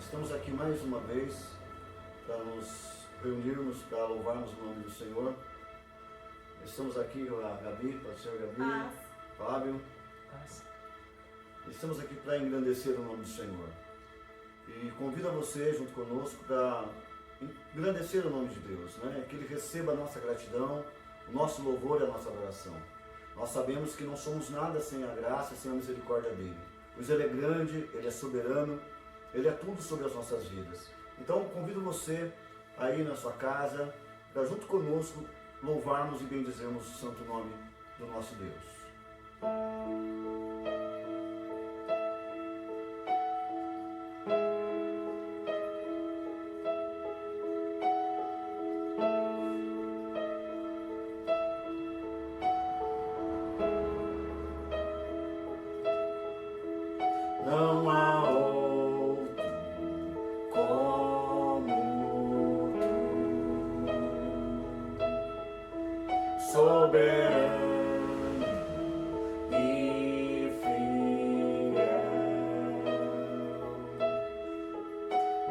Estamos aqui mais uma vez para nos reunirmos, para louvarmos o nome do Senhor. Estamos aqui com a Gabi, pastor Gabi, Fábio. Estamos aqui para engrandecer o nome do Senhor. E convido a você, junto conosco, para engrandecer o nome de Deus, né? Que Ele receba a nossa gratidão, o nosso louvor e a nossa adoração. Nós sabemos que não somos nada sem a graça, sem a misericórdia dEle. Pois Ele é grande, Ele é soberano, Ele é tudo sobre as nossas vidas. Então convido você aí na sua casa, para junto conosco louvarmos e bendizermos o santo nome do nosso Deus. Não há outro como tu, soberano e fiel.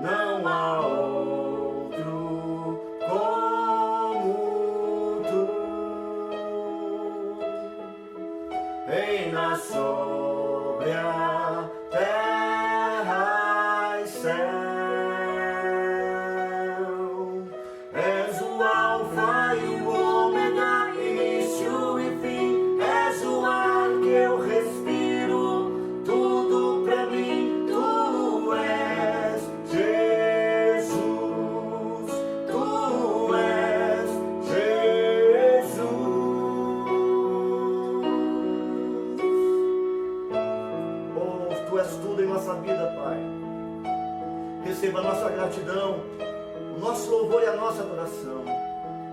Não há outro como tu, reina sobre a terra e céu. És o alfa e o ômega, início e fim. És o ar que eu respiro, tudo pra mim. Tu és Jesus, tu és Jesus. Oh, tu és tudo em nossa vida, Pai. Receba a nossa gratidão, o nosso louvor e a nossa adoração.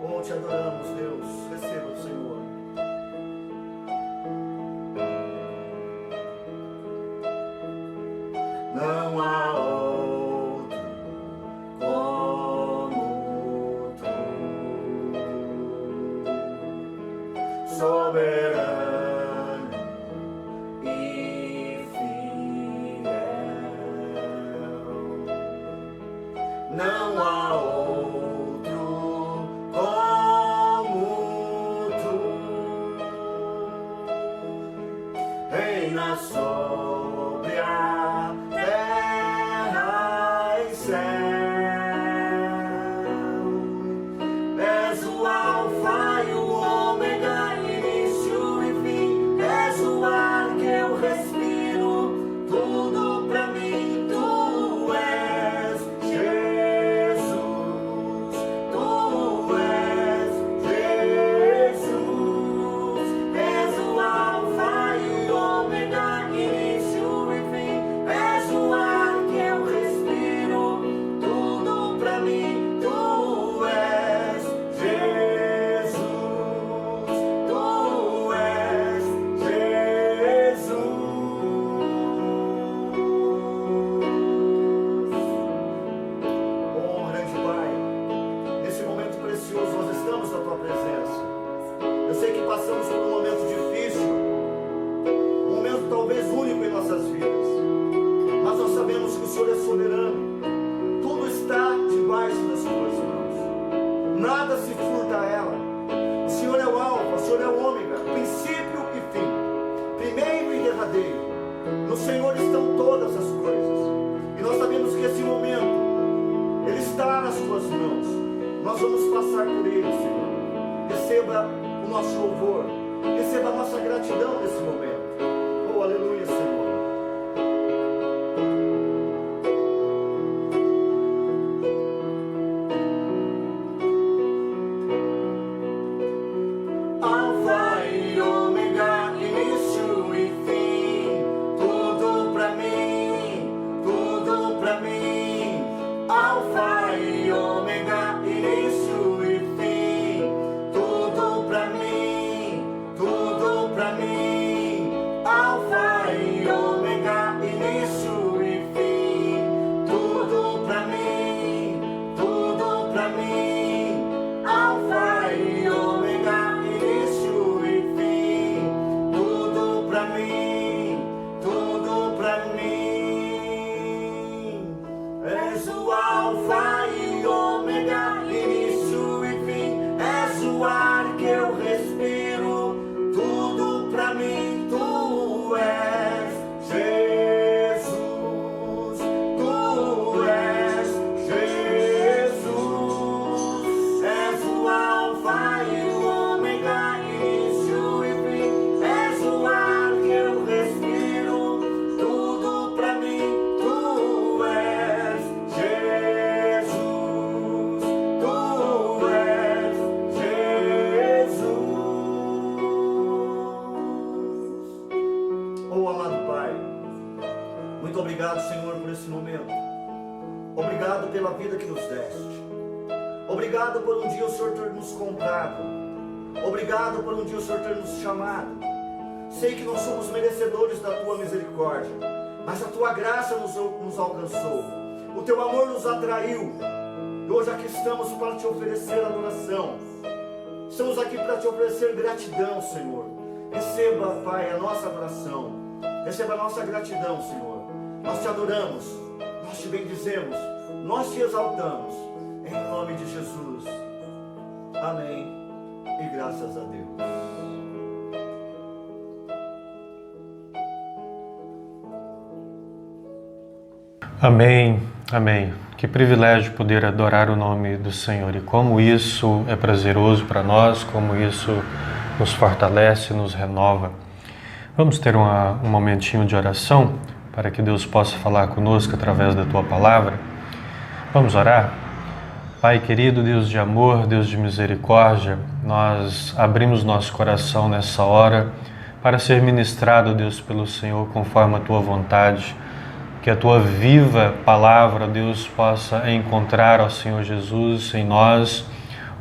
Oh, te adoramos, Deus. Receba o Senhor. Não há outro como tu, soberano e fiel. Não há outro como tu, reina sobre a terra e céu. És o alfa e o ômega, início e fim. És o ar que eu respiro, tudo pra mim. Tu és Jesus, tu és Jesus. És o alfa e o ômega, início e fim. És o ar que eu respiro, tudo pra mim. Tu és Jesus, tu és Jesus. Oh, grande Pai, nesse momento precioso nós estamos na Tua presença. Eu sei que passamos por um momento difícil, um momento talvez único em nossas vidas, mas nós sabemos que o Senhor é soberano. Tudo está debaixo das Tuas mãos, nada se furta a ela. O Senhor é o alfa, o Senhor é o ômega, princípio e fim, primeiro e derradeiro. No Senhor estão todas as coisas, e nós sabemos que esse momento Ele está nas Tuas mãos. Nós vamos passar por Ele, Senhor. Receba o nosso louvor, receba a nossa gratidão nesse momento. Oh, aleluia, Senhor. Alfa e ômega, início e fim. Tudo pra mim, tudo pra mim. Alfa e ômega, início e fim. Tudo pra mim, tudo pra mim. Alfa e ômega. amado Pai, muito obrigado, Senhor, por esse momento. Obrigado pela vida que nos deste. Obrigado por um dia o Senhor ter nos comprado. Obrigado por um dia o Senhor ter nos chamado. Sei que não somos merecedores da Tua misericórdia, mas a Tua graça nos alcançou. O Teu amor nos atraiu. E hoje aqui estamos para Te oferecer adoração. Estamos aqui para Te oferecer gratidão, Senhor. Receba, Pai, a nossa adoração. Receba a nossa gratidão, Senhor. Nós Te adoramos, nós Te bendizemos, nós Te exaltamos. Em nome de Jesus. Amém. E graças a Deus. Amém, amém. Que privilégio poder adorar o nome do Senhor e como isso é prazeroso para nós, como isso nos fortalece, nos renova. Vamos ter um momentinho de oração para que Deus possa falar conosco através da Tua palavra. Vamos orar? Pai querido, Deus de amor, Deus de misericórdia, nós abrimos nosso coração nessa hora para ser ministrado, Deus, pelo Senhor conforme a Tua vontade. Que a Tua viva palavra, Deus, possa encontrar, ó Senhor Jesus, em nós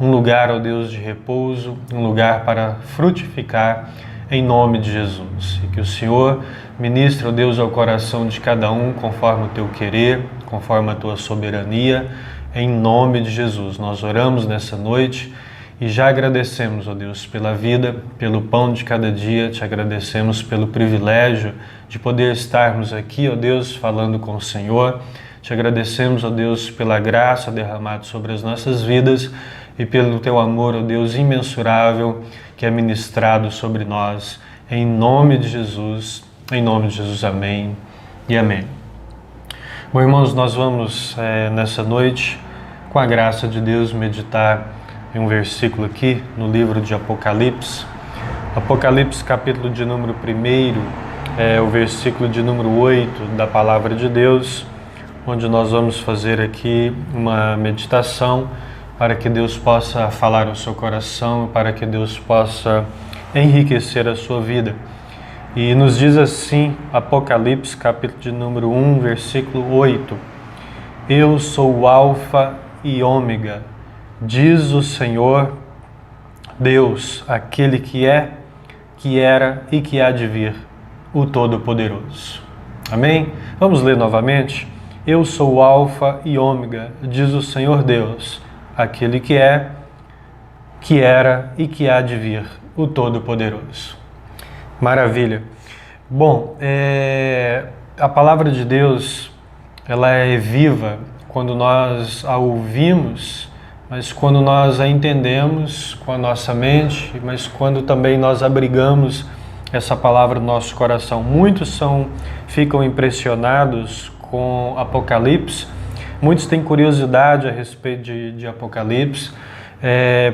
um lugar, ó Deus, de repouso, um lugar para frutificar em nome de Jesus. E que o Senhor ministre, ó Deus, ao coração de cada um conforme o Teu querer, conforme a Tua soberania, em nome de Jesus. Nós oramos nessa noite e já agradecemos, ó Deus, pela vida, pelo pão de cada dia, Te agradecemos pelo privilégio de poder estarmos aqui, ó Deus, falando com o Senhor. Te agradecemos, ó Deus, pela graça derramada sobre as nossas vidas e pelo Teu amor, ó Deus, imensurável que é ministrado sobre nós. Em nome de Jesus, amém e amém. Bom, irmãos, nós vamos nessa noite, com a graça de Deus, meditar em um versículo aqui no livro de Apocalipse. Apocalipse, capítulo de número 1, o versículo de número 8 da Palavra de Deus, onde nós vamos fazer aqui uma meditação para que Deus possa falar ao seu coração, para que Deus possa enriquecer a sua vida. E nos diz assim, Apocalipse, capítulo de número 1, versículo 8: Eu sou o Alfa e Ômega, diz o Senhor Deus, aquele que é, que era e que há de vir, o Todo-Poderoso. Amém? Vamos ler novamente. Eu sou o Alfa e Ômega, diz o Senhor Deus, aquele que é, que era e que há de vir, o Todo-Poderoso. Maravilha. Bom, a palavra de Deus, ela é viva quando nós a ouvimos, mas quando nós a entendemos com a nossa mente, mas quando também nós abrigamos essa palavra no nosso coração. Muitos ficam impressionados com Apocalipse, muitos têm curiosidade a respeito de Apocalipse,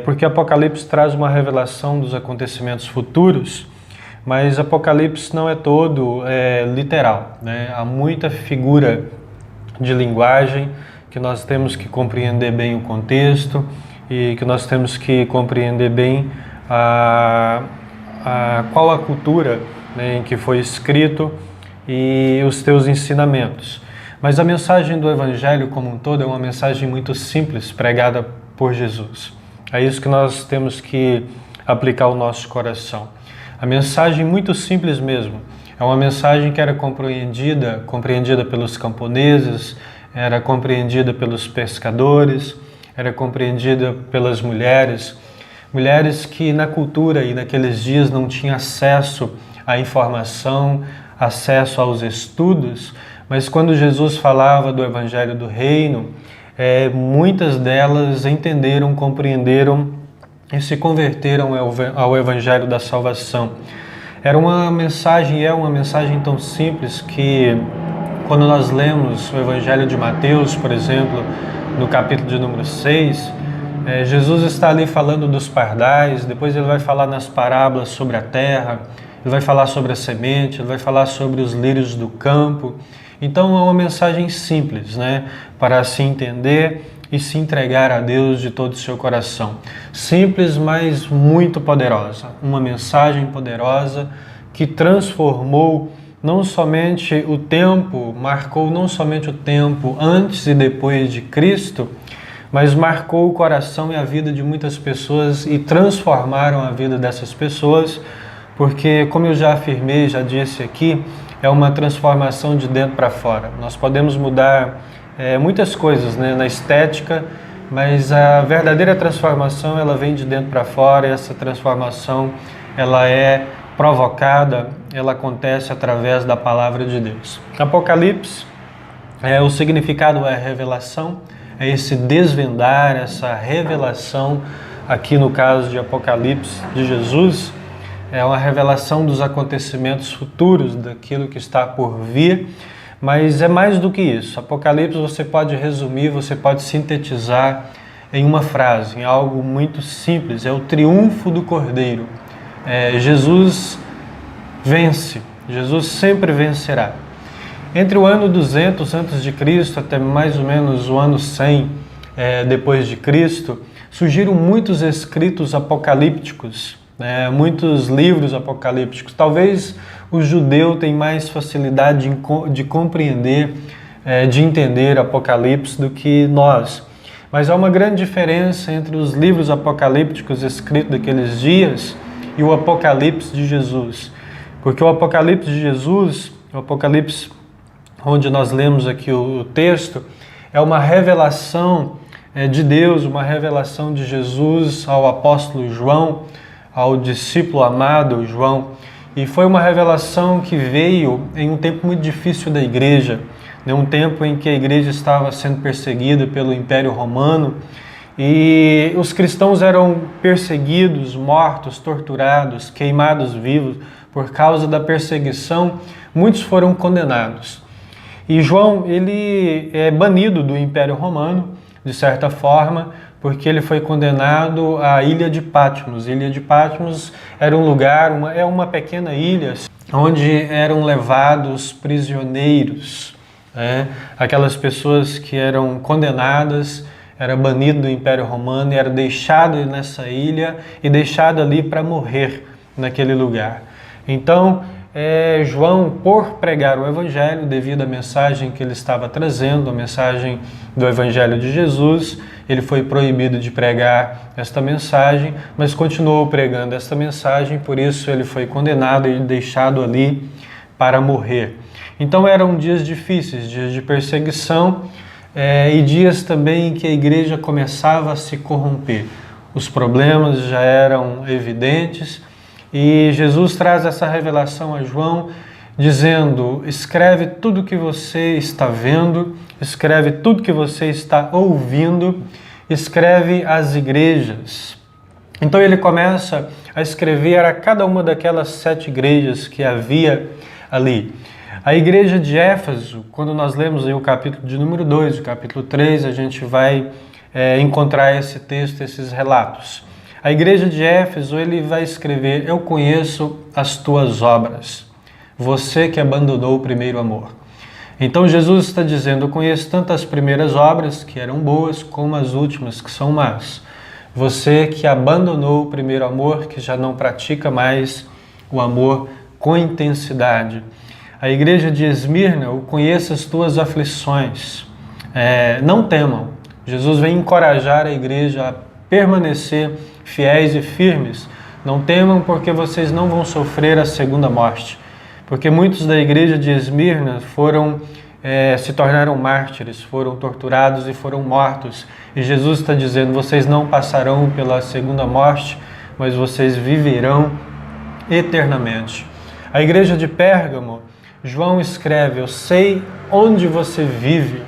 porque Apocalipse traz uma revelação dos acontecimentos futuros, mas Apocalipse não é todo literal, né? Há muita figura de linguagem que nós temos que compreender bem o contexto e que nós temos que compreender bem qual a cultura, né, em que foi escrito e os teus ensinamentos. Mas a mensagem do Evangelho como um todo é uma mensagem muito simples, pregada por Jesus. É isso que nós temos que aplicar ao nosso coração. A mensagem muito simples mesmo. É uma mensagem que era compreendida pelos camponeses, era compreendida pelos pescadores, era compreendida pelas mulheres que na cultura e naqueles dias não tinham acesso à informação, acesso aos estudos, mas quando Jesus falava do Evangelho do Reino, muitas delas entenderam, compreenderam e se converteram ao Evangelho da Salvação. É uma mensagem tão simples que, quando nós lemos o Evangelho de Mateus, por exemplo, no capítulo de número 6, Jesus está ali falando dos pardais, depois ele vai falar nas parábolas sobre a terra, ele vai falar sobre a semente, ele vai falar sobre os lírios do campo. Então é uma mensagem simples, né, para se entender e se entregar a Deus de todo o seu coração. Simples, mas muito poderosa. Uma mensagem poderosa que transformou não somente o tempo, marcou não somente o tempo antes e depois de Cristo, mas marcou o coração e a vida de muitas pessoas e transformaram a vida dessas pessoas, porque, como eu já afirmei, já disse aqui, é uma transformação de dentro para fora. Nós podemos mudar muitas coisas, né, na estética, mas a verdadeira transformação ela vem de dentro para fora, e essa transformação ela é provocada, ela acontece através da palavra de Deus. Apocalipse, o significado é revelação, é esse desvendar, essa revelação, aqui no caso de Apocalipse de Jesus, é uma revelação dos acontecimentos futuros, daquilo que está por vir, mas é mais do que isso. Apocalipse você pode resumir, você pode sintetizar em uma frase, em algo muito simples, é o triunfo do Cordeiro. Jesus vence, Jesus sempre vencerá. Entre o ano 200 a.C. até mais ou menos o ano 100 depois de Cristo, surgiram muitos escritos apocalípticos, muitos livros apocalípticos. Talvez o judeu tenha mais facilidade de compreender, de entender Apocalipse do que nós. Mas há uma grande diferença entre os livros apocalípticos escritos daqueles dias e o Apocalipse de Jesus. Porque o Apocalipse de Jesus, o Apocalipse onde nós lemos aqui o texto, é uma revelação de Deus, uma revelação de Jesus ao apóstolo João, ao discípulo amado João, e foi uma revelação que veio em um tempo muito difícil da igreja, um tempo em que a igreja estava sendo perseguida pelo Império Romano, e os cristãos eram perseguidos, mortos, torturados, queimados vivos. Por causa da perseguição, muitos foram condenados. E João, ele é banido do Império Romano, de certa forma, porque ele foi condenado à ilha de Patmos. A ilha de Patmos era um lugar, uma pequena ilha, onde eram levados prisioneiros, aquelas pessoas que eram condenadas, era banido do Império Romano e era deixado nessa ilha e deixado ali para morrer naquele lugar. Então, João, por pregar o Evangelho, devido à mensagem que ele estava trazendo, a mensagem do Evangelho de Jesus, ele foi proibido de pregar esta mensagem, mas continuou pregando esta mensagem, por isso ele foi condenado e deixado ali para morrer. Então eram dias difíceis, dias de perseguição e dias também em que a igreja começava a se corromper. Os problemas já eram evidentes, e Jesus traz essa revelação a João, dizendo: escreve tudo que você está vendo, escreve tudo que você está ouvindo, escreve às igrejas. Então ele começa a escrever a cada uma daquelas 7 igrejas que havia ali. A igreja de Éfeso, quando nós lemos aí o capítulo de número 2, o capítulo 3, a gente vai encontrar esse texto, esses relatos. A igreja de Éfeso, ele vai escrever: eu conheço as tuas obras, você que abandonou o primeiro amor. Então Jesus está dizendo: eu conheço tanto as primeiras obras, que eram boas, como as últimas, que são más. Você que abandonou o primeiro amor, que já não pratica mais o amor com intensidade. A igreja de Esmirna: eu conheço as tuas aflições, não temam. Jesus vem encorajar a igreja a permanecer fiéis e firmes. Não temam, porque vocês não vão sofrer a segunda morte. Porque muitos da igreja de Esmirna se tornaram mártires, foram torturados e foram mortos. E Jesus está dizendo: vocês não passarão pela segunda morte, mas vocês viverão eternamente. A igreja de Pérgamo, João escreve: eu sei onde você vive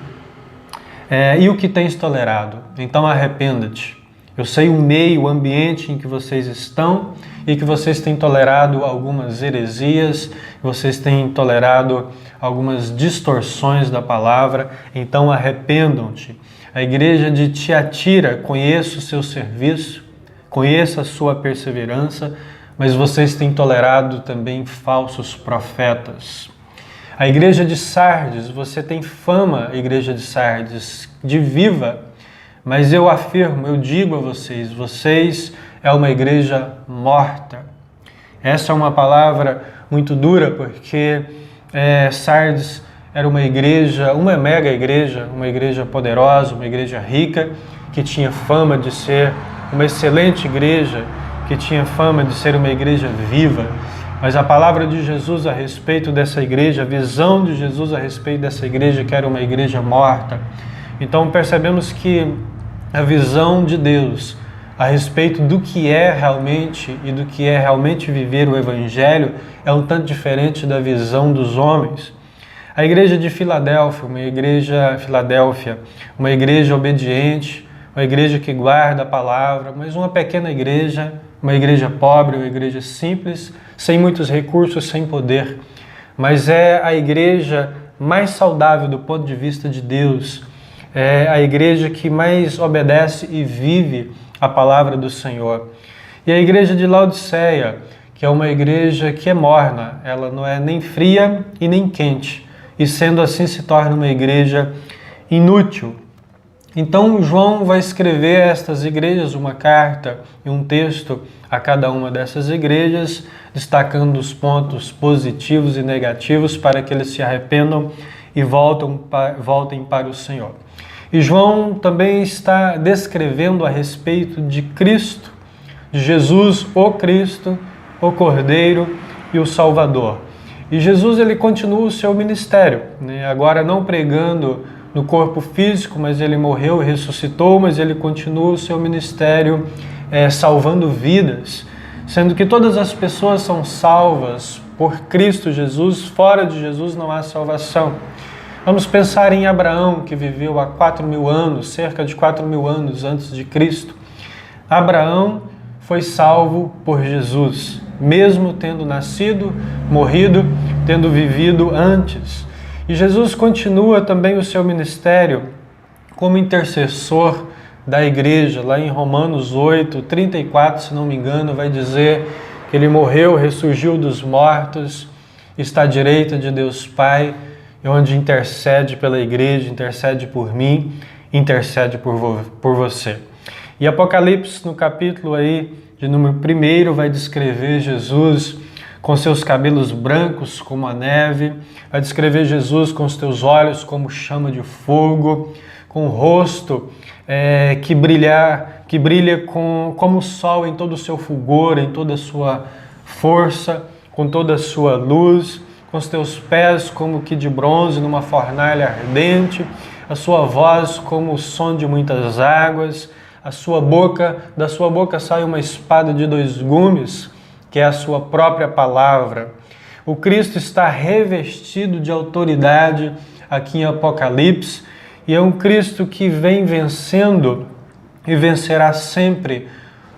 e o que tens tolerado, então arrependa-te. Eu sei o meio, o ambiente em que vocês estão e que vocês têm tolerado algumas heresias, vocês têm tolerado algumas distorções da palavra, então arrependam-te. A igreja de Tiatira: conheço o seu serviço, conheço a sua perseverança, mas vocês têm tolerado também falsos profetas. A igreja de Sardes: você tem fama, igreja de Sardes, de viva, mas eu afirmo, eu digo a vocês é uma igreja morta. Essa é uma palavra muito dura, porque Sardes era uma mega igreja, uma igreja poderosa, uma igreja rica, que tinha fama de ser uma excelente igreja, que tinha fama de ser uma igreja viva. Mas a palavra de Jesus a respeito dessa igreja, a visão de Jesus a respeito dessa igreja, que era uma igreja morta. Então percebemos que a visão de Deus a respeito do que é realmente e do que é realmente viver o Evangelho é um tanto diferente da visão dos homens. A igreja de Filadélfia, uma igreja obediente, uma igreja que guarda a palavra, mas uma pequena igreja, uma igreja pobre, uma igreja simples, sem muitos recursos, sem poder. Mas é a igreja mais saudável do ponto de vista de Deus. É a igreja que mais obedece e vive a palavra do Senhor. E a igreja de Laodiceia, que é uma igreja que é morna, ela não é nem fria e nem quente, e sendo assim se torna uma igreja inútil. Então João vai escrever a estas igrejas uma carta e um texto a cada uma dessas igrejas, destacando os pontos positivos e negativos para que eles se arrependam e voltem para o Senhor. E João também está descrevendo a respeito de Cristo, de Jesus, o Cristo, o Cordeiro e o Salvador. E Jesus ele continua o seu ministério, né? Agora não pregando no corpo físico, mas ele morreu e ressuscitou, mas ele continua o seu ministério salvando vidas, sendo que todas as pessoas são salvas por Cristo Jesus, fora de Jesus não há salvação. Vamos pensar em Abraão, que viveu há 4.000 anos, cerca de 4.000 anos antes de Cristo. Abraão foi salvo por Jesus, mesmo tendo nascido, morrido, tendo vivido antes. E Jesus continua também o seu ministério como intercessor da igreja. Lá em Romanos 8, 34, se não me engano, vai dizer que ele morreu, ressurgiu dos mortos, está à direita de Deus Pai, onde intercede pela igreja, intercede por mim, intercede por você. E Apocalipse, no capítulo aí de número 1, vai descrever Jesus com seus cabelos brancos como a neve, vai descrever Jesus com os teus olhos como chama de fogo, com o rosto que brilha como o sol em todo o seu fulgor, em toda a sua força, com toda a sua luz, com os teus pés como que de bronze numa fornalha ardente, a sua voz como o som de muitas águas, da sua boca sai uma espada de 2 gumes, que é a sua própria palavra. O Cristo está revestido de autoridade aqui em Apocalipse, e é um Cristo que vem vencendo e vencerá sempre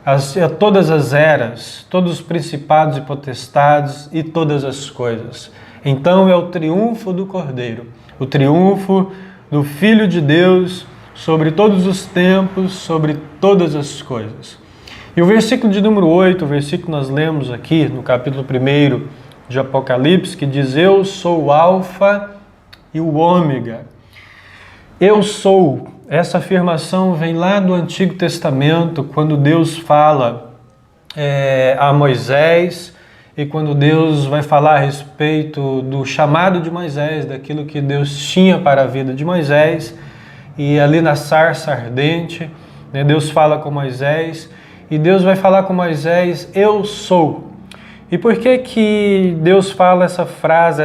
a todas as eras, todos os principados e potestades e todas as coisas. Então é o triunfo do Cordeiro, o triunfo do Filho de Deus sobre todos os tempos, sobre todas as coisas. E o versículo de número 8, o versículo que nós lemos aqui no capítulo 1 de Apocalipse, que diz: Eu sou o Alfa e o Ômega. Eu sou. Essa afirmação vem lá do Antigo Testamento, quando Deus fala a Moisés, e quando Deus vai falar a respeito do chamado de Moisés, daquilo que Deus tinha para a vida de Moisés, e ali na sarça ardente, né, Deus fala com Moisés, e Deus vai falar com Moisés: Eu sou. E por que Deus fala essa frase,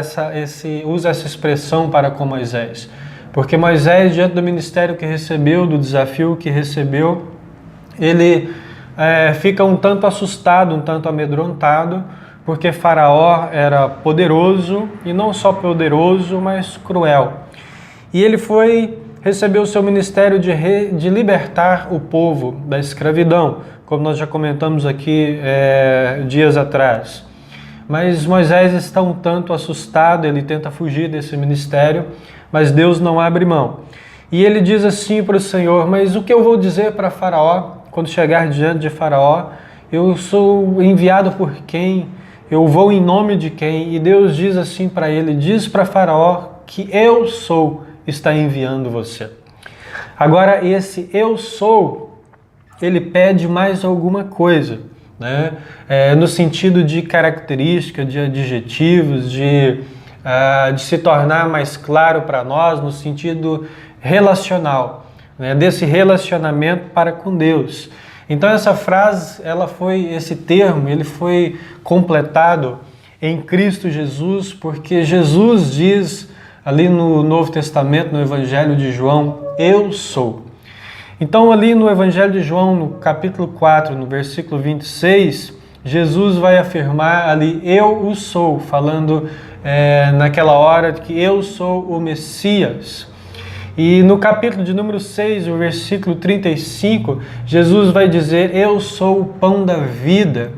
usa essa expressão para com Moisés? Porque Moisés, diante do ministério que recebeu, do desafio que recebeu, ele fica um tanto assustado, um tanto amedrontado, porque Faraó era poderoso, e não só poderoso, mas cruel. E ele recebeu o seu ministério de libertar o povo da escravidão, como nós já comentamos aqui dias atrás. Mas Moisés está um tanto assustado, ele tenta fugir desse ministério, mas Deus não abre mão. E ele diz assim para o Senhor: mas o que eu vou dizer para Faraó, quando chegar diante de Faraó? Eu sou enviado por quem? Eu vou em nome de quem? E Deus diz assim para ele: diz para Faraó que eu sou está enviando você. Agora, esse eu sou, ele pede mais alguma coisa, né? No sentido de característica, de adjetivos, de de se tornar mais claro para nós no sentido relacional, né, desse relacionamento para com Deus. Então essa frase, esse termo, ele foi completado em Cristo Jesus, porque Jesus diz ali no Novo Testamento, no Evangelho de João, eu sou. Então ali no Evangelho de João, no capítulo 4, no versículo 26, Jesus vai afirmar ali, eu o sou, falando naquela hora que eu sou o Messias. E no capítulo de número 6, o versículo 35, Jesus vai dizer, eu sou o pão da vida.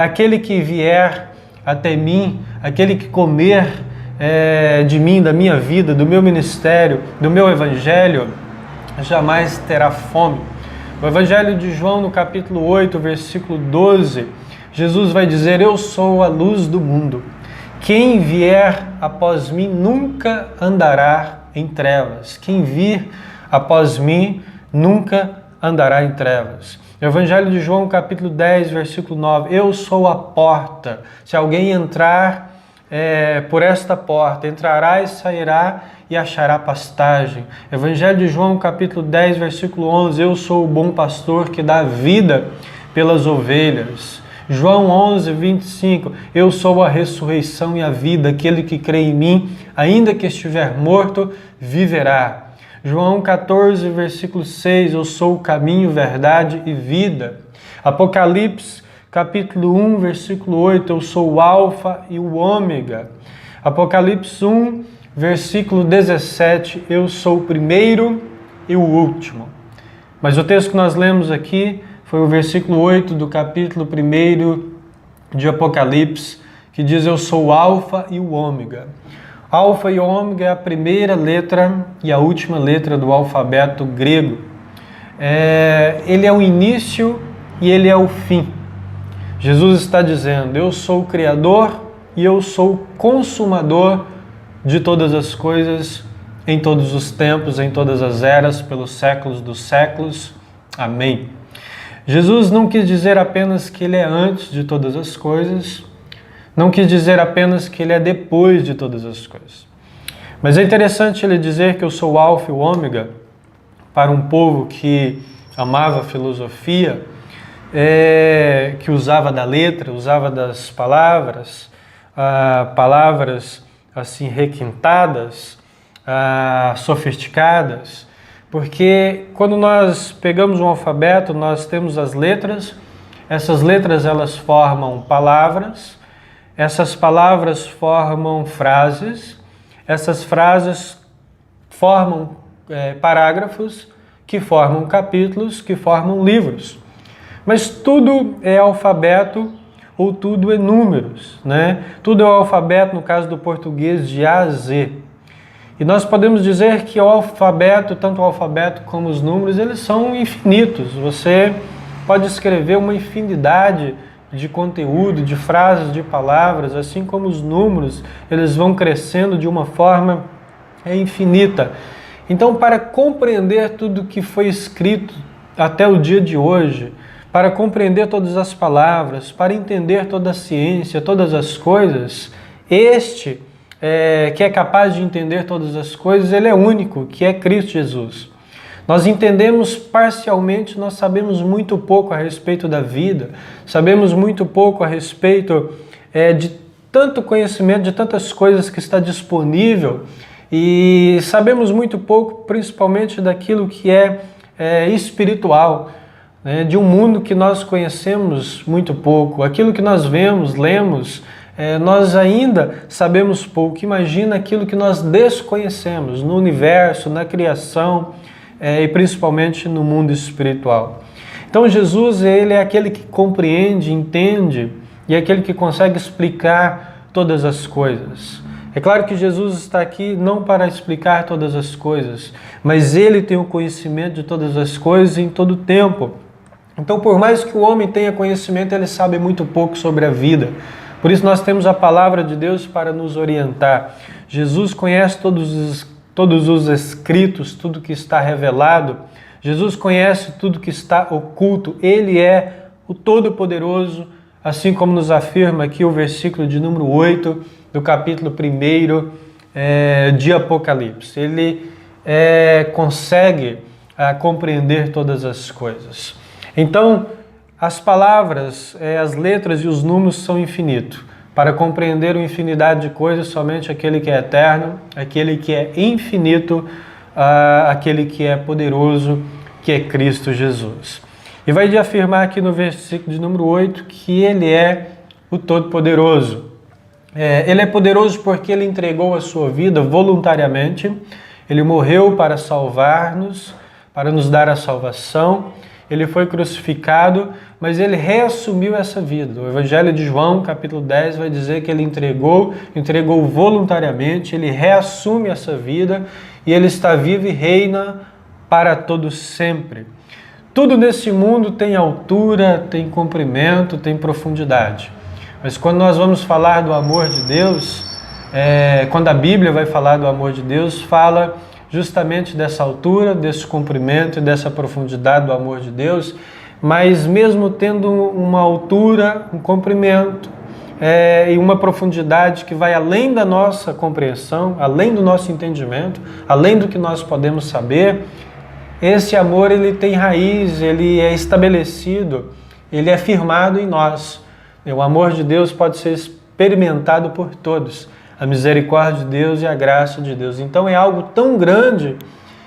Aquele que vier até mim, aquele que comer de mim, da minha vida, do meu ministério, do meu evangelho, jamais terá fome. No Evangelho de João, no capítulo 8, versículo 12, Jesus vai dizer, eu sou a luz do mundo. Quem vier após mim nunca andará em trevas. Quem vir após mim nunca andará em trevas. No Evangelho de João, capítulo 10, versículo 9, eu sou a porta. Se alguém entrar por esta porta, entrará e sairá e achará pastagem. Evangelho de João, capítulo 10, versículo 11, eu sou o bom pastor que dá vida pelas ovelhas. João 11, 25, eu sou a ressurreição e a vida, aquele que crê em mim, ainda que estiver morto, viverá. João 14, versículo 6, eu sou o caminho, verdade e vida. Apocalipse, capítulo 1, versículo 8, eu sou o alfa e o ômega. Apocalipse 1, versículo 17, eu sou o primeiro e o último. Mas o texto que nós lemos aqui foi o versículo 8 do capítulo 1 de Apocalipse, que diz, eu sou o alfa e o ômega. Alfa e ômega é a primeira letra e a última letra do alfabeto grego. Ele é o início e ele é o fim. Jesus está dizendo, eu sou o Criador e eu sou o consumador de todas as coisas, em todos os tempos, em todas as eras, pelos séculos dos séculos. Amém. Jesus não quis dizer apenas que Ele é antes de todas as coisas, não quis dizer apenas que Ele é depois de todas as coisas. Mas é interessante Ele dizer que eu sou o alfa e o ômega para um povo que amava a filosofia, que usava da letra, usava das palavras, palavras assim requintadas, sofisticadas, porque quando nós pegamos um alfabeto, nós temos as letras, essas letras elas formam palavras, essas palavras formam frases, essas frases formam parágrafos, que formam capítulos, que formam livros. Mas tudo é alfabeto ou tudo é números, né? Tudo é o alfabeto, no caso do português, de A a Z. E nós podemos dizer que o alfabeto, tanto o alfabeto como os números, eles são infinitos. Você pode escrever uma infinidade de conteúdo, de frases, de palavras, assim como os números, eles vão crescendo de uma forma infinita. Então, para compreender tudo que foi escrito até o dia de hoje, para compreender todas as palavras, para entender toda a ciência, todas as coisas, que é capaz de entender todas as coisas, ele é único, que é Cristo Jesus. Nós entendemos parcialmente, nós sabemos muito pouco a respeito da vida, sabemos muito pouco a respeito de tanto conhecimento, de tantas coisas que está disponível, e sabemos muito pouco, principalmente daquilo que é espiritual, de um mundo que nós conhecemos muito pouco. Aquilo que nós vemos, lemos, nós ainda sabemos pouco. Imagina aquilo que nós desconhecemos no universo, na criação e principalmente no mundo espiritual. Então Jesus, ele é aquele que compreende, entende e é aquele que consegue explicar todas as coisas. É claro que Jesus está aqui não para explicar todas as coisas, mas ele tem o conhecimento de todas as coisas em todo o tempo. Então, por mais que o homem tenha conhecimento, ele sabe muito pouco sobre a vida. Por isso nós temos a palavra de Deus para nos orientar. Jesus conhece todos os escritos, tudo que está revelado. Jesus conhece tudo que está oculto. Ele é o Todo-Poderoso, assim como nos afirma aqui o versículo de número 8 do capítulo 1 de Apocalipse. Ele consegue compreender todas as coisas. Então, as palavras, as letras e os números são infinitos. Para compreender uma infinidade de coisas, somente aquele que é eterno, aquele que é infinito, aquele que é poderoso, que é Cristo Jesus. E vai afirmar aqui no versículo de número 8 que Ele é o Todo-Poderoso. Ele é poderoso porque Ele entregou a sua vida voluntariamente. Ele morreu para salvar-nos, para nos dar a salvação. Ele foi crucificado, mas Ele reassumiu essa vida. O Evangelho de João, capítulo 10, vai dizer que Ele entregou voluntariamente, Ele reassume essa vida e Ele está vivo e reina para todo sempre. Tudo nesse mundo tem altura, tem comprimento, tem profundidade. Mas quando nós vamos falar do amor de Deus, quando a Bíblia vai falar do amor de Deus, fala justamente dessa altura, desse comprimento e dessa profundidade do amor de Deus, mas mesmo tendo uma altura, um comprimento e uma profundidade que vai além da nossa compreensão, além do nosso entendimento, além do que nós podemos saber, esse amor ele tem raiz, ele é estabelecido, ele é firmado em nós. O amor de Deus pode ser experimentado por todos, a misericórdia de Deus e a graça de Deus. Então é algo tão grande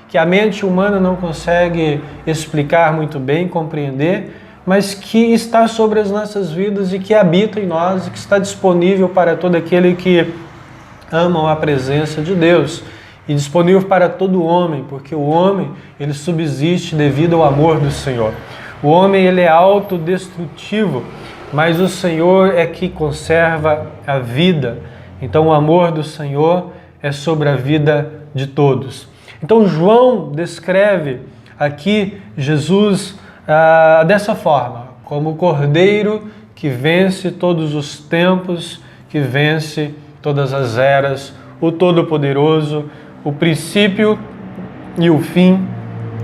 que a mente humana não consegue explicar muito bem, compreender, mas que está sobre as nossas vidas e que habita em nós e que está disponível para todo aquele que ama a presença de Deus. E disponível para todo homem, porque o homem ele subsiste devido ao amor do Senhor. O homem ele é autodestrutivo, mas o Senhor é que conserva a vida. Então o amor do Senhor é sobre a vida de todos. Então João descreve aqui Jesus dessa forma, como o Cordeiro que vence todos os tempos, que vence todas as eras, o Todo-Poderoso, o princípio e o fim,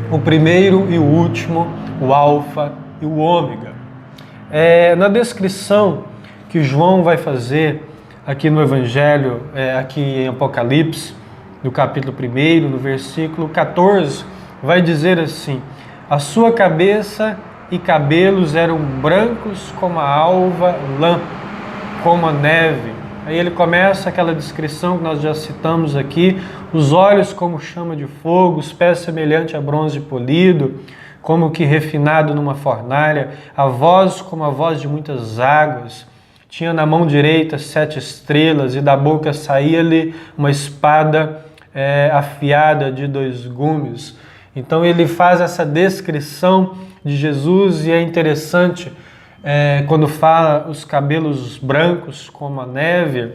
o primeiro e o último, o alfa e o ômega. Na descrição que João vai fazer aqui no Evangelho, aqui em Apocalipse, no capítulo 1, no versículo 14, vai dizer assim: a sua cabeça e cabelos eram brancos como a alva lã, como a neve. Aí ele começa aquela descrição que nós já citamos aqui: os olhos como chama de fogo, os pés semelhante a bronze polido, como que refinado numa fornalha, a voz como a voz de muitas águas. Tinha na mão direita 7 estrelas e da boca saía-lhe uma espada afiada de 2 gumes. Então ele faz essa descrição de Jesus e é interessante quando fala os cabelos brancos como a neve,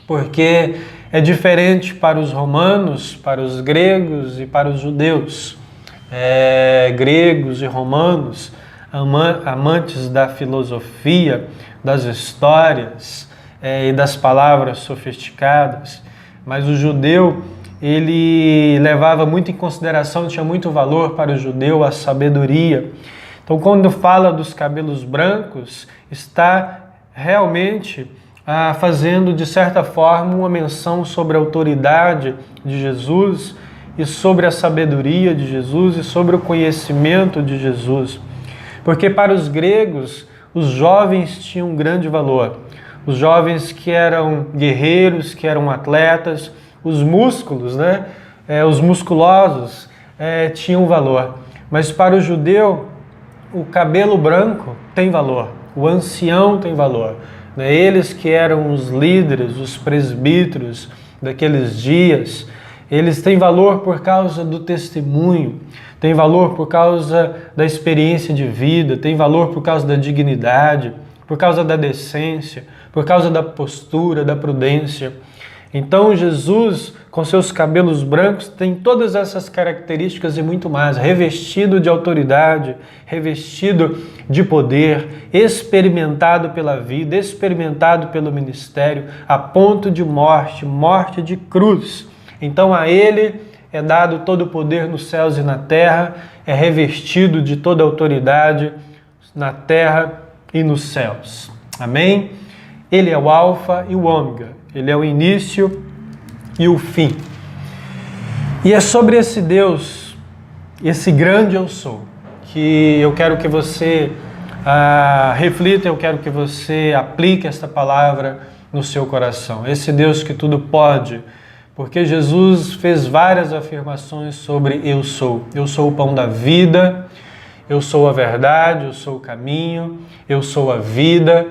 porque é diferente para os romanos, para os gregos e para os judeus. Gregos e romanos, amantes da filosofia, das histórias e das palavras sofisticadas, mas o judeu ele levava muito em consideração, tinha muito valor para o judeu a sabedoria. Então, quando fala dos cabelos brancos, está realmente fazendo, de certa forma, uma menção sobre a autoridade de Jesus e sobre a sabedoria de Jesus e sobre o conhecimento de Jesus. Porque para os gregos, os jovens tinham um grande valor. Os jovens que eram guerreiros, que eram atletas, os músculos, os musculosos tinham valor. Mas para o judeu, o cabelo branco tem valor, o ancião tem valor. Eles que eram os líderes, os presbíteros daqueles dias, eles têm valor por causa do testemunho, têm valor por causa da experiência de vida, têm valor por causa da dignidade, por causa da decência, por causa da postura, da prudência. Então Jesus, com seus cabelos brancos, tem todas essas características e muito mais, revestido de autoridade, revestido de poder, experimentado pela vida, experimentado pelo ministério, a ponto de morte, morte de cruz. Então a Ele é dado todo o poder nos céus e na terra, é revestido de toda a autoridade na terra e nos céus. Amém? Ele é o alfa e o ômega. Ele é o início e o fim. E é sobre esse Deus, esse grande eu sou, que eu quero que você reflita, eu quero que você aplique esta palavra no seu coração. Esse Deus que tudo pode, porque Jesus fez várias afirmações sobre eu sou. Eu sou o pão da vida, eu sou a verdade, eu sou o caminho, eu sou a vida.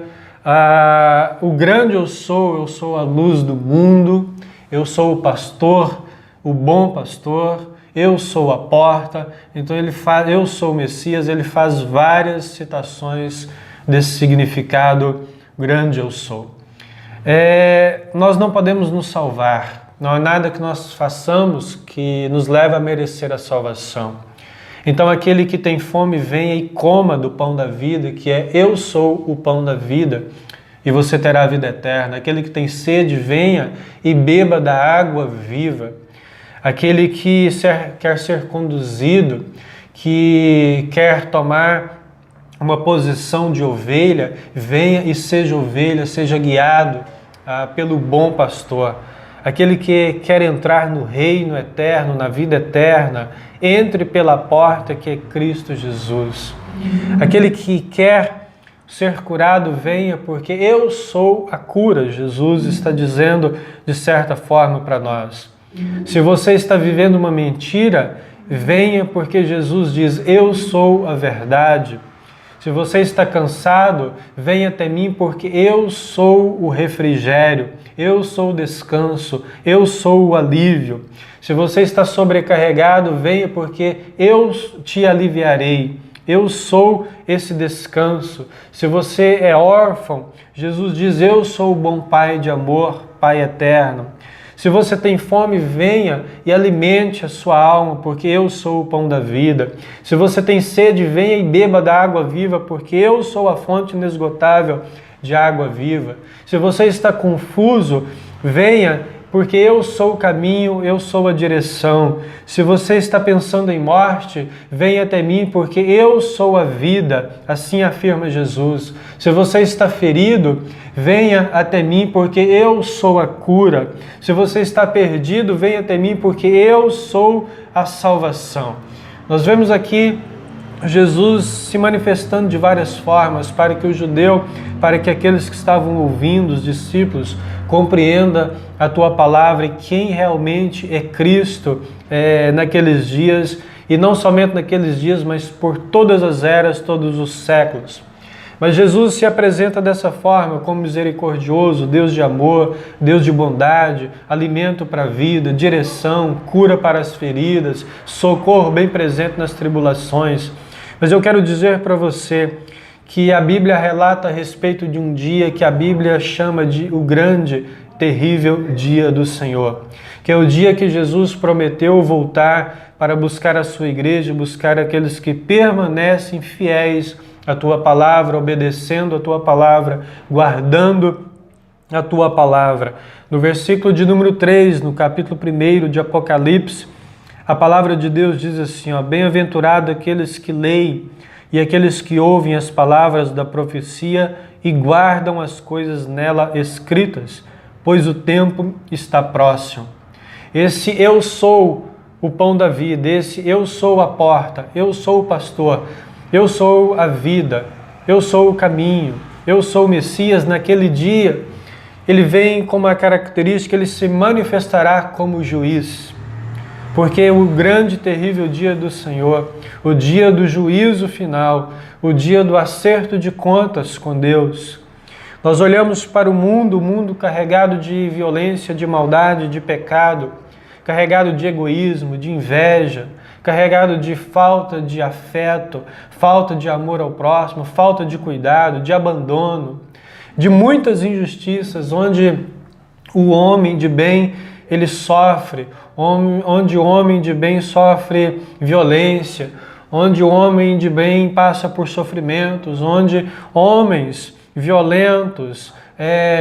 O grande eu sou a luz do mundo, eu sou o pastor, o bom pastor, eu sou a porta. Então eu sou o Messias, ele faz várias citações desse significado grande eu sou. Nós não podemos nos salvar. Não há nada que nós façamos que nos leve a merecer a salvação. Então aquele que tem fome, venha e coma do pão da vida, que é eu sou o pão da vida, e você terá a vida eterna. Aquele que tem sede, venha e beba da água viva. Aquele que quer ser conduzido, que quer tomar uma posição de ovelha, venha e seja ovelha, seja guiado pelo bom pastor. Aquele que quer entrar no reino eterno, na vida eterna, entre pela porta que é Cristo Jesus. Aquele que quer ser curado, venha, porque eu sou a cura. Jesus está dizendo de certa forma para nós. Se você está vivendo uma mentira, venha, porque Jesus diz, eu sou a verdade. Se você está cansado, venha até mim, porque eu sou o refrigério, eu sou o descanso, eu sou o alívio. Se você está sobrecarregado, venha, porque eu te aliviarei. Eu sou esse descanso. Se você é órfão, Jesus diz, eu sou o bom Pai de amor, Pai eterno. Se você tem fome, venha e alimente a sua alma, porque eu sou o pão da vida. Se você tem sede, venha e beba da água viva, porque eu sou a fonte inesgotável de água viva. Se você está confuso, venha, porque eu sou o caminho, eu sou a direção. Se você está pensando em morte, venha até mim, porque eu sou a vida, assim afirma Jesus. Se você está ferido, venha até mim, porque eu sou a cura. Se você está perdido, venha até mim, porque eu sou a salvação. Nós vemos aqui Jesus se manifestando de várias formas para que o judeu, para que aqueles que estavam ouvindo, os discípulos, compreenda a tua palavra e quem realmente é Cristo naqueles dias, e não somente naqueles dias, mas por todas as eras, todos os séculos. Mas Jesus se apresenta dessa forma, como misericordioso, Deus de amor, Deus de bondade, alimento para a vida, direção, cura para as feridas, socorro bem presente nas tribulações. Mas eu quero dizer para você que a Bíblia relata a respeito de um dia que a Bíblia chama de o grande, terrível dia do Senhor, que é o dia que Jesus prometeu voltar para buscar a sua igreja, buscar aqueles que permanecem fiéis à tua palavra, obedecendo a tua palavra, guardando a tua palavra. No versículo de número 3, no capítulo 1 de Apocalipse, a palavra de Deus diz assim, bem-aventurado aqueles que leem e aqueles que ouvem as palavras da profecia e guardam as coisas nela escritas, pois o tempo está próximo. Esse eu sou o pão da vida, esse eu sou a porta, eu sou o pastor, eu sou a vida, eu sou o caminho, eu sou o Messias. Naquele dia, ele vem com uma característica, ele se manifestará como juiz. Porque o grande e terrível dia do Senhor, o dia do juízo final, o dia do acerto de contas com Deus. Nós olhamos para o mundo carregado de violência, de maldade, de pecado, carregado de egoísmo, de inveja, carregado de falta de afeto, falta de amor ao próximo, falta de cuidado, de abandono, de muitas injustiças, onde o homem de bem ele sofre, onde o homem de bem sofre violência, onde o homem de bem passa por sofrimentos, onde homens violentos,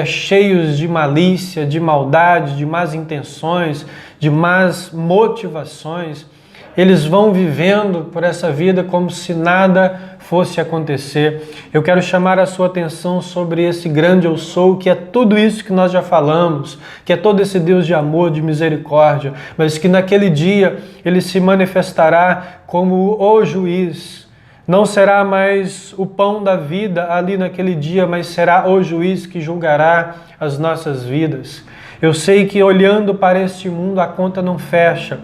cheios de malícia, de maldade, de más intenções, de más motivações, eles vão vivendo por essa vida como se nada fosse acontecer. Eu quero chamar a sua atenção sobre esse grande eu sou, que é tudo isso que nós já falamos, que é todo esse Deus de amor, de misericórdia, mas que naquele dia ele se manifestará como o juiz. Não será mais o pão da vida ali naquele dia, mas será o juiz que julgará as nossas vidas. Eu sei que olhando para este mundo a conta não fecha.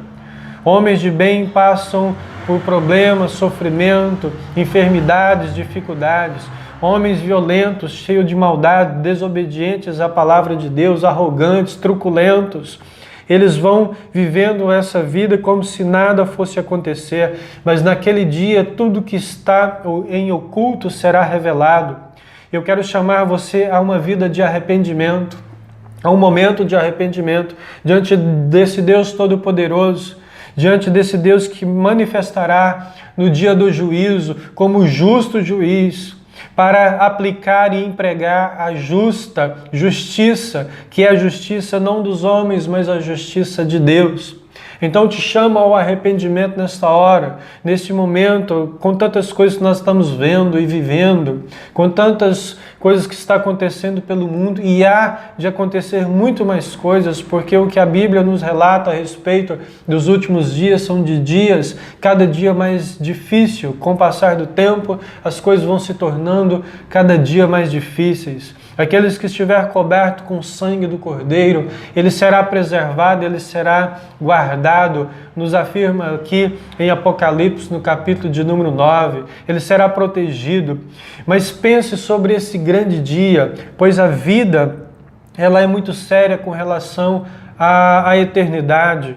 Homens de bem passam por problemas, sofrimento, enfermidades, dificuldades. Homens violentos, cheios de maldade, desobedientes à palavra de Deus, arrogantes, truculentos. Eles vão vivendo essa vida como se nada fosse acontecer, mas naquele dia tudo que está em oculto será revelado. Eu quero chamar você a uma vida de arrependimento, a um momento de arrependimento diante desse Deus Todo-Poderoso, diante desse Deus que manifestará no dia do juízo como justo juiz, para aplicar e empregar a justiça, que é a justiça não dos homens, mas a justiça de Deus. Então te chamo ao arrependimento nesta hora, neste momento, com tantas coisas que nós estamos vendo e vivendo, com tantas coisas que está acontecendo pelo mundo, e há de acontecer muito mais coisas, porque o que a Bíblia nos relata a respeito dos últimos dias são de dias cada dia mais difícil. Com o passar do tempo, as coisas vão se tornando cada dia mais difíceis. Aqueles que estiver coberto com o sangue do Cordeiro, ele será preservado, ele será guardado. Nos afirma aqui em Apocalipse, no capítulo de número 9, ele será protegido. Mas pense sobre esse grande dia, pois a vida ela é muito séria com relação à eternidade.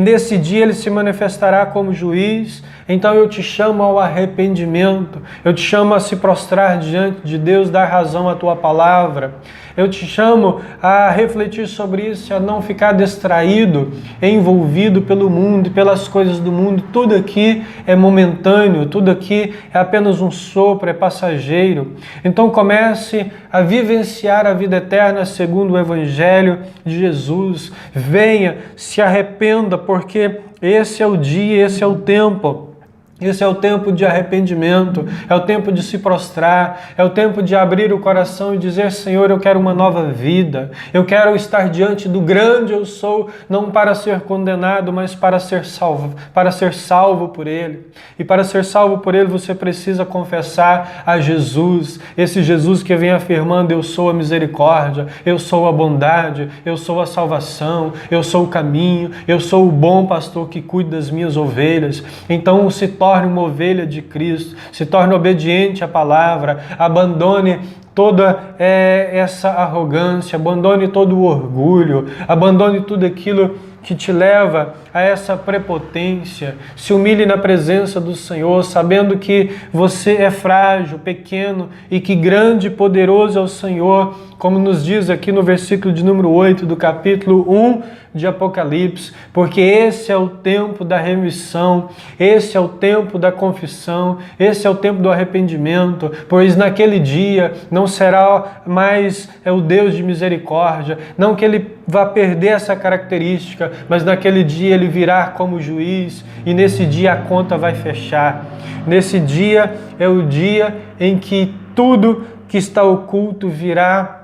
Nesse dia ele se manifestará como juiz. Então eu te chamo ao arrependimento, eu te chamo a se prostrar diante de Deus, dar razão à tua palavra. Eu te chamo a refletir sobre isso, a não ficar distraído, envolvido pelo mundo e pelas coisas do mundo. Tudo aqui é momentâneo, tudo aqui é apenas um sopro, é passageiro. Então comece a vivenciar a vida eterna segundo o Evangelho de Jesus. Venha, se arrependa, porque esse é o dia, esse é o tempo. Esse é o tempo de arrependimento, é o tempo de se prostrar, é o tempo de abrir o coração e dizer: Senhor, eu quero uma nova vida, eu quero estar diante do grande eu sou, não para ser condenado, mas para ser salvo por Ele. E para ser salvo por Ele você precisa confessar a Jesus, esse Jesus que vem afirmando: eu sou a misericórdia, eu sou a bondade, eu sou a salvação, eu sou o caminho, eu sou o bom pastor que cuida das minhas ovelhas. Então se torne uma ovelha de Cristo, se torne obediente à palavra, abandone toda essa arrogância, abandone todo o orgulho, abandone tudo aquilo que te leva a essa prepotência. Se humilhe na presença do Senhor, sabendo que você é frágil, pequeno e que grande e poderoso é o Senhor, como nos diz aqui no versículo de número 8 do capítulo 1 de Apocalipse, porque esse é o tempo da remissão, esse é o tempo da confissão, esse é o tempo do arrependimento, pois naquele dia não será mais o Deus de misericórdia, não que ele vá perder essa característica, mas naquele dia ele virá como juiz e nesse dia a conta vai fechar. Nesse dia é o dia em que tudo que está oculto virá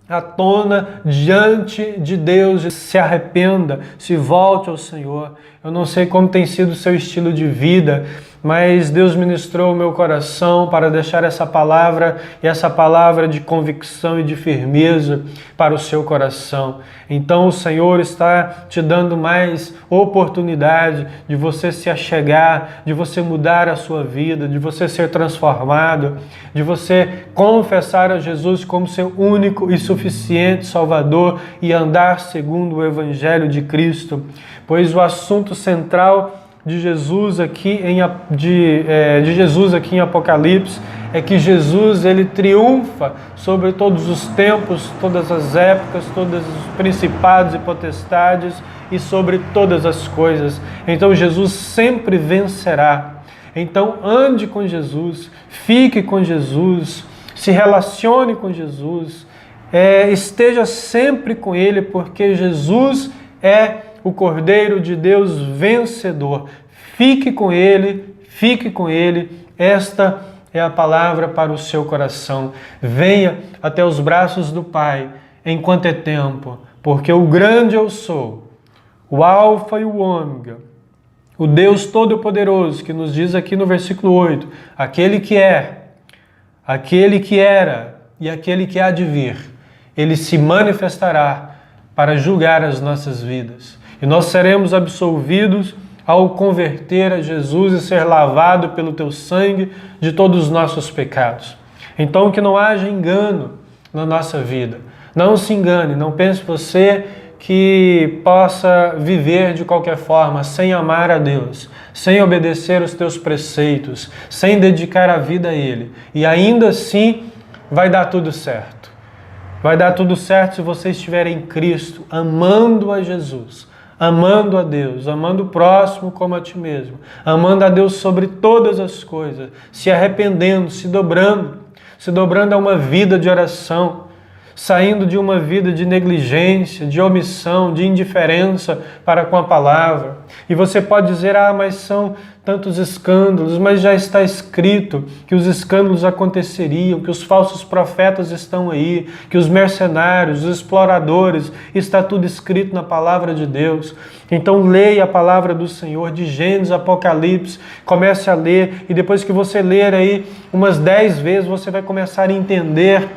à tona diante de Deus. Se arrependa, se volte ao Senhor. Eu não sei como tem sido o seu estilo de vida, mas Deus ministrou o meu coração para deixar essa palavra, e essa palavra de convicção e de firmeza para o seu coração. Então o Senhor está te dando mais oportunidade de você se achegar, de você mudar a sua vida, de você ser transformado, de você confessar a Jesus como seu único e suficiente Salvador e andar segundo o Evangelho de Cristo. Pois o assunto central de Jesus aqui em Apocalipse é que Jesus ele triunfa sobre todos os tempos, todas as épocas, todos os principados e potestades e sobre todas as coisas. Então Jesus sempre vencerá. Então ande com Jesus, fique com Jesus, se relacione com Jesus, esteja sempre com Ele, porque Jesus é o Cordeiro de Deus vencedor. Fique com Ele, fique com Ele. Esta é a palavra para o seu coração. Venha até os braços do Pai enquanto é tempo, porque o grande eu sou, o Alfa e o Ômega, o Deus Todo-Poderoso, que nos diz aqui no versículo 8, aquele que é, aquele que era e aquele que há de vir, Ele se manifestará para julgar as nossas vidas. E nós seremos absolvidos ao converter a Jesus e ser lavado pelo teu sangue de todos os nossos pecados. Então que não haja engano na nossa vida. Não se engane, não pense você que possa viver de qualquer forma, sem amar a Deus, sem obedecer os teus preceitos, sem dedicar a vida a Ele. E ainda assim vai dar tudo certo. Vai dar tudo certo se você estiver em Cristo, amando a Jesus, amando a Deus, amando o próximo como a ti mesmo, amando a Deus sobre todas as coisas, se arrependendo, se dobrando a uma vida de oração, saindo de uma vida de negligência, de omissão, de indiferença para com a palavra. E você pode dizer, mas são tantos escândalos, mas já está escrito que os escândalos aconteceriam, que os falsos profetas estão aí, que os mercenários, os exploradores, está tudo escrito na palavra de Deus. Então leia a palavra do Senhor, de Gênesis, Apocalipse, comece a ler, e depois que você ler aí umas 10 vezes, você vai começar a entender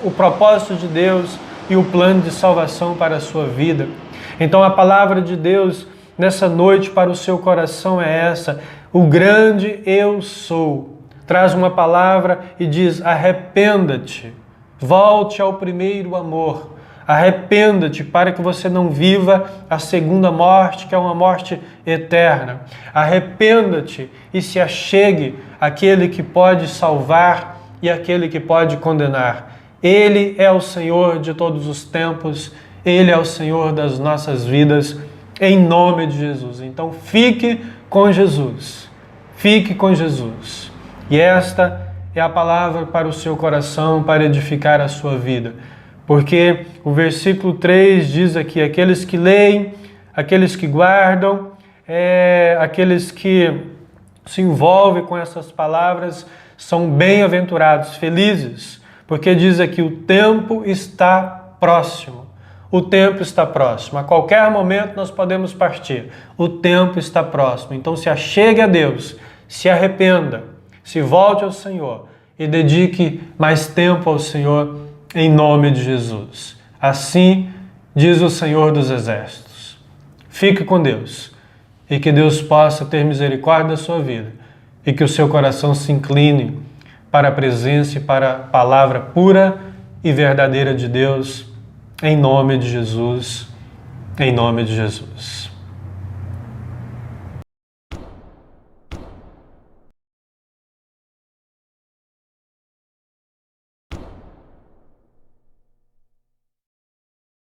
o propósito de Deus e o plano de salvação para a sua vida. Então a palavra de Deus nessa noite para o seu coração é essa: o grande eu sou. Traz uma palavra e diz: arrependa-te, volte ao primeiro amor, arrependa-te para que você não viva a segunda morte, que é uma morte eterna. Arrependa-te e se achegue àquele que pode salvar e aquele que pode condenar. Ele é o Senhor de todos os tempos, Ele é o Senhor das nossas vidas, em nome de Jesus. Então fique com Jesus, fique com Jesus. E esta é a palavra para o seu coração, para edificar a sua vida. Porque o versículo 3 diz aqui, aqueles que leem, aqueles que guardam, aqueles que se envolvem com essas palavras, são bem-aventurados, felizes, porque diz aqui, o tempo está próximo. O tempo está próximo. A qualquer momento nós podemos partir. O tempo está próximo. Então se achegue a Deus, se arrependa, se volte ao Senhor e dedique mais tempo ao Senhor em nome de Jesus. Assim diz o Senhor dos Exércitos. Fique com Deus e que Deus possa ter misericórdia da sua vida e que o seu coração se incline para a presença e para a palavra pura e verdadeira de Deus, em nome de Jesus, em nome de Jesus.